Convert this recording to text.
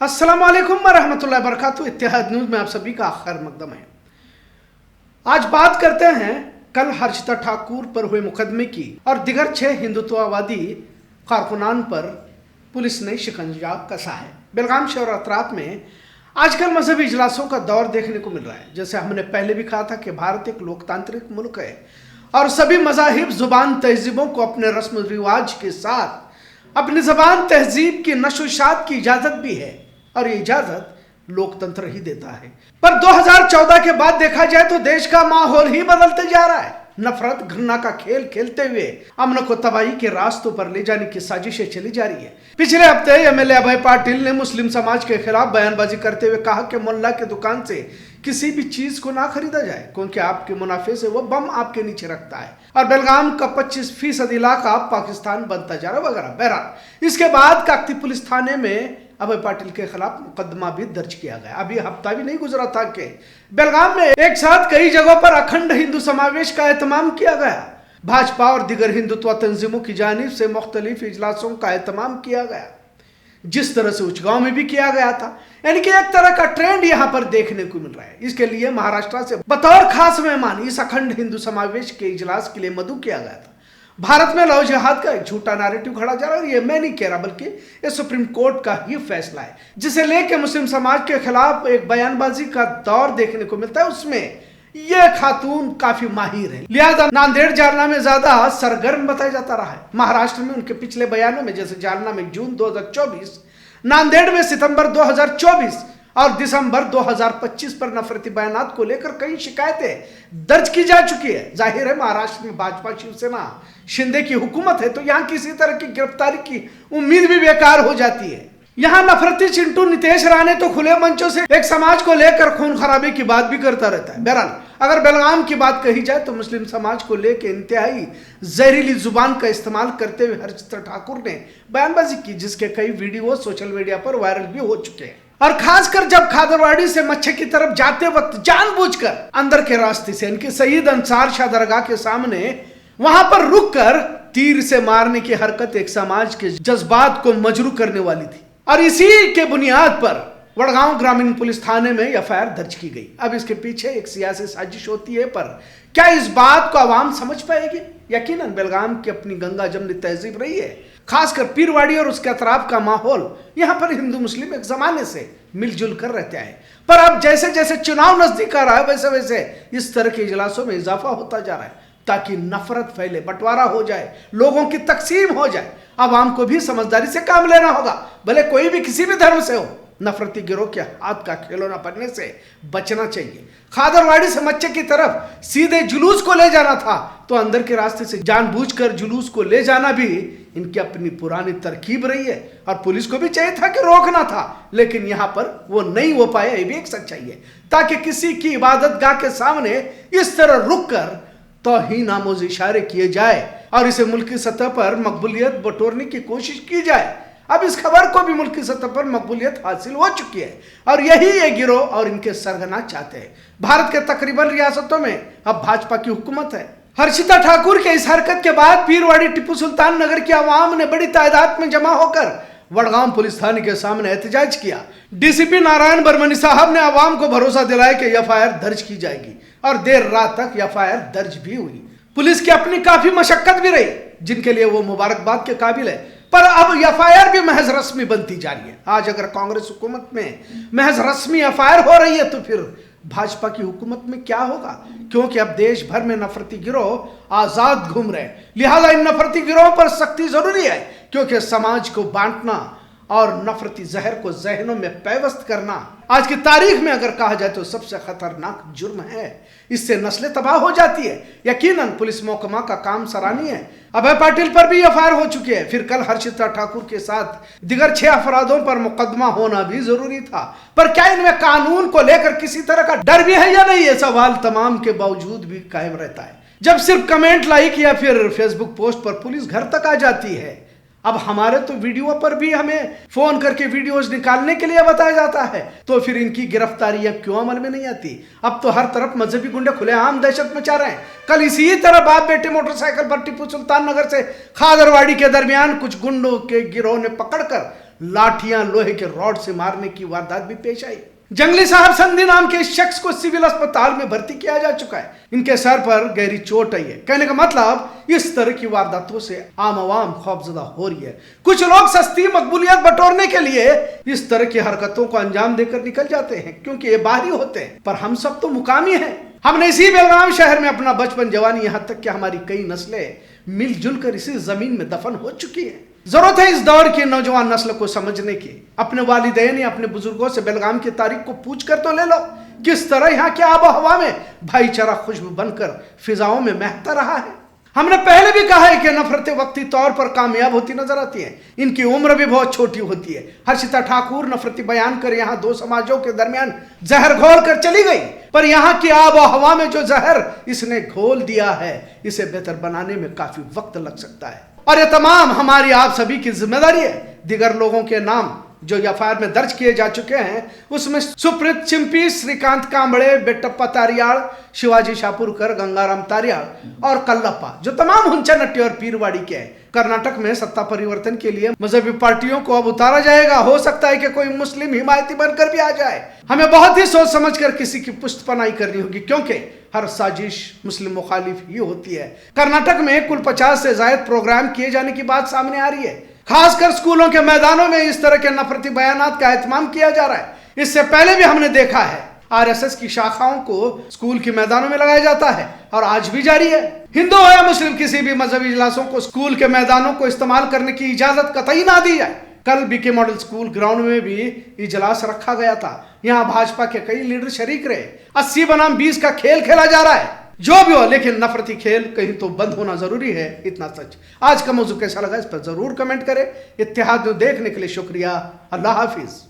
अस्सलाम वालेकुम वरहमतुल्लाहि वबरकातुहू। इत्तेहाद न्यूज़ में आप सभी का खैर मकदम है। आज बात करते हैं कल हर्षिता ठाकुर पर हुए मुकदमे की और दिगर 6 हिंदुत्ववादी कारकुनान पर पुलिस ने शिकंजा कसा है। बेलगाम शहर और अतराफ में आजकल मजहबी इजलासों का दौर देखने को मिल रहा है। जैसे हमने पहले भी कहा था कि भारत एक लोकतांत्रिक मुल्क है और सभी मज़ाहिब जुबान तहजीबों को अपने रस्म रिवाज के साथ अपनी जबान तहजीब की नशोशात की इजाजत भी है और ये इजाजत लोकतंत्र ही देता है। पर 2014 के बाद देखा जाए तो देश का माहौल ही बदलते जा रहा है। नफरत घृणा का खेल खेलते हुए अमन को तबाही के रास्तों पर ले जाने की साजिशें चली जा रही है। पिछले हफ्ते एमएलए अभय पाटिल ने मुस्लिम समाज के खिलाफ बयानबाजी करते हुए कहा कि मुल्ला की दुकान से किसी भी चीज को ना खरीदा जाए क्योंकि आपके मुनाफे से वो बम आपके नीचे रखता है और बेलगाम का 25% इलाका पाकिस्तान बनता जा रहा है वगैरह। बहरहाल इसके बाद काकती पुलिस थाने में अभय पाटिल के खिलाफ मुकदमा भी दर्ज किया गया। अभी हफ्ता भी नहीं गुजरा था कि बेलगाम में एक साथ कई जगहों पर अखंड हिंदू समावेश का एहतमाम किया गया। भाजपा और दिगर हिंदुत्व तंजीमों की जानिब से मुख्तलिफ इजलासों का एहतमाम किया गया, जिस तरह से उचगांव में भी किया गया था। यानी कि एक तरह का ट्रेंड यहाँ पर देखने को मिल रहा है। इसके लिए महाराष्ट्र से बतौर खास मेहमान इस अखंड हिंदू समावेश के इजलास के लिए मदऊ किया गया था। भारत में लव जिहाद का एक झूठा नैरेटिव खड़ा जा रहा है और ये मैं नहीं कह रहा बल्कि ये सुप्रीम कोर्ट का ही फैसला है, जिसे लेकर मुस्लिम समाज के खिलाफ एक बयानबाजी का दौर देखने को मिलता है। उसमें ये खातून काफी माहिर है, लिहाजा नांदेड़ जालना में ज्यादा सरगर्म बताया जाता रहा है। महाराष्ट्र में उनके पिछले बयानों में जैसे जालना में जून 2024, नांदेड़ में सितंबर 2024 और दिसंबर 2025 पर नफरती बयानात को लेकर कई शिकायतें दर्ज की जा चुकी है। जाहिर है महाराष्ट्र में भाजपा शिवसेना शिंदे की हुकूमत है तो यहाँ किसी तरह की गिरफ्तारी की उम्मीद भी बेकार हो जाती है। यहाँ नफरती चिंटू नितेश राणे तो खुले मंचों से एक समाज को लेकर खून खराबे की बात भी करता रहता है। बहरहाल अगर बेलगाम की बात कही जाए तो मुस्लिम समाज को लेकर इंतहाई जहरीली जुबान का इस्तेमाल करते हुए हर्षिता ठाकुर ने बयानबाजी की, जिसके कई वीडियो सोशल मीडिया पर वायरल भी हो चुके हैं। और खासकर जब खादरवाड़ी से मच्छे की तरफ जाते वक्त जानबूझकर अंदर के रास्ते से इनके शहीद अंसार शाह दरगाह के सामने वहां पर रुककर तीर से मारने की हरकत एक समाज के जज्बात को मजरू करने वाली थी और इसी के बुनियाद पर वडगांव ग्रामीण पुलिस थाने में एफआईआर दर्ज की गई। अब इसके पीछे एक सियासी साजिश होती है, पर क्या इस बात को आवाम समझ पाएगी? यकीनन बेलगाम की अपनी गंगा जमनी तहजीब रही है, खासकर पीरवाड़ी और उसके अतराफ का माहौल। यहाँ पर हिंदू मुस्लिम एक जमाने से मिलजुल कर रहते हैं, पर अब जैसे जैसे चुनाव नजदीक आ रहा है वैसे वैसे इस तरह के इजलासों में इजाफा होता जा रहा है ताकि नफरत फैले, बंटवारा हो जाए, लोगों की तकसीम हो जाए। आवाम को भी समझदारी से काम लेना होगा, भले कोई भी किसी भी धर्म से हो। नफरती गिरोह के हाथ का खिलौना बनने से बचना चाहिए। खादरवाड़ी से मच्चे की तरफ सीधे जुलूस को ले जाना था तो अंदर के रास्ते से जानबूझकर जुलूस को ले जाना भी इनकी अपनी पुरानी तरकीब रही है और पुलिस को भी चाहिए था कि रोकना था, लेकिन यहाँ पर वो नहीं हो पाया। ये भी एक सच्चाई है ताकि किसी की इबादत गाह के सामने इस तरह रुक कर तौहीन आमोज इशारे किए जाए और इसे मुल्की सतह पर मकबूलियत बटोरने की कोशिश की जाए। अब इस खबर को भी मुल्की सतह पर मकबूलियत हासिल हो चुकी है और यही ये गिरोह और इनके सरगना चाहते हैं। भारत के तकरीबन रियासतों में अब भाजपा की हुकूमत है। हर्षिता ठाकुर के इस हरकत के बाद पीरवाड़ी टिप्पू सुल्तान नगर की आवाम ने बड़ी तादाद में जमा होकर वडगांव पुलिस थाने के सामने एहतजाज किया। डीसीपी नारायण बर्मनी साहब ने आवाम को भरोसा दिलाया कि एफआईआर दर्ज की जाएगी और देर रात तक एफआईआर दर्ज भी हुई। पुलिस की अपनी काफी मशक्कत भी रही, जिनके लिए वो मुबारकबाद के काबिल है, पर अब एफआईआर भी महज रस्मी बनती जा रही है। आज अगर कांग्रेस हुकूमत में महज रस्मी एफआईआर हो रही है तो फिर भाजपा की हुकूमत में क्या होगा? क्योंकि अब देश भर में नफरती गिरोह आजाद घूम रहे हैं, लिहाजा इन नफरती गिरोहों पर सख्ती जरूरी है क्योंकि समाज को बांटना और नफरती जहर को जहनों में पैवस्त करना आज की तारीख में अगर कहा जाए तो सबसे खतरनाक जुर्म है। इससे नस्लें तबाह हो जाती है। यकीनन पुलिस महकमा का काम सराहनीय है। अभय पाटिल पर भी एफआईआर हो चुकी है, फिर कल हर्षिता ठाकुर के साथ दिगर 6 अफरादों पर मुकदमा होना भी जरूरी था। पर क्या इनमें कानून को लेकर किसी तरह का डर भी है या नहीं? ये सवाल तमाम के बावजूद भी कायम रहता है। जब सिर्फ कमेंट, लाइक या फिर फेसबुक पोस्ट पर पुलिस घर तक आ जाती है, अब हमारे तो वीडियो पर भी हमें फोन करके वीडियोस निकालने के लिए बताया जाता है, तो फिर इनकी गिरफ्तारियां क्यों अमल में नहीं आती? अब तो हर तरफ मजहबी गुंडे खुलेआम दहशत मचा रहे हैं। कल इसी तरह बाप बेटे मोटरसाइकिल पर टीपू सुल्तान नगर से खादरवाड़ी के दरमियान कुछ गुंडों के गिरोह ने पकड़कर लाठियां लोहे के रॉड से मारने की वारदात भी पेश आई। जंगली साहब संधि नाम के इस शख्स को सिविल अस्पताल में भर्ती किया जा चुका है। इनके सर पर गहरी चोट आई है। कहने का मतलब इस तरह की वारदातों से आम आवाम खौफजदा हो रही है। कुछ लोग सस्ती मकबूलियत बटोरने के लिए इस तरह की हरकतों को अंजाम देकर निकल जाते हैं, क्योंकि ये बाहरी होते हैं, पर हम सब तो मुकामी हैं। हमने इसी बेलगाम शहर में अपना बचपन, जवानी, यहाँ तक कि हमारी कई नस्लें मिलजुल कर इसी जमीन में दफन हो चुकी है। जरूरत है इस दौर की नौजवान नस्ल को समझने की। अपने वालिदैन या अपने बुजुर्गों से बेलगाम की तारीख को पूछ कर तो ले लो, किस तरह यहाँ की आबो हवा में भाईचारा खुशबू बनकर फिजाओं में महकता रहा है। हमने पहले भी कहा है कि नफरतें वक्ती तौर पर कामयाब होती नजर आती हैं, इनकी उम्र भी बहुत छोटी होती है। हर्षिता ठाकुर नफरती बयान कर यहाँ दो समाजों के दरमियान जहर घोल कर चली गई, पर यहाँ की आबो हवा में जो जहर इसने घोल दिया है, इसे बेहतर बनाने में काफी वक्त लग सकता है, और ये तमाम हमारी आप सभी की जिम्मेदारी है। दिगर लोगों के नाम जो एफआईआर में दर्ज किए जा चुके हैं, उसमें सुप्रीत चिंपी, श्रीकांत कांबड़े, बेटप्पा तारियाड़, शिवाजी शाहपुरकर, गंगाराम तारियाड़ और कल्लप्पा, जो तमाम हुंचा नट्टी और पीरवाड़ी के हैं। कर्नाटक में सत्ता परिवर्तन के लिए मजहबी पार्टियों को अब उतारा जाएगा। हो सकता है कि कोई मुस्लिम हिमायती बनकर भी आ जाए। हमें बहुत ही सोच समझकर किसी की पुष्टपनाई करनी होगी, क्योंकि हर साजिश मुस्लिम मुखालिफ ही होती है। कर्नाटक में कुल 50 से ज्यादा प्रोग्राम किए जाने की बात सामने आ रही है। खासकर स्कूलों के मैदानों में इस तरह के नफरती बयानात का एहतमाम किया जा रहा है। इससे पहले भी हमने देखा है आरएसएस की शाखाओं को स्कूल के मैदानों में लगाया जाता है, और आज भी जारी है। हिंदू हो या मुस्लिम, किसी भी मजहबी इजलासों को स्कूल के मैदानों को इस्तेमाल करने की इजाजत कतई ना दी जाए। कल बीके मॉडल स्कूल ग्राउंड में भी इजलास रखा गया था। यहाँ भाजपा के कई लीडर शरीक रहे। 80 बनाम 20 का खेल खेला जा रहा है। जो भी हो, लेकिन नफरती खेल कहीं तो बंद होना जरूरी है, इतना सच। आज का मौजू कैसा लगा इस पर जरूर कमेंट करें। इत्तेहाद न्यूज़ देखने के लिए शुक्रिया। अल्लाह हाफिज।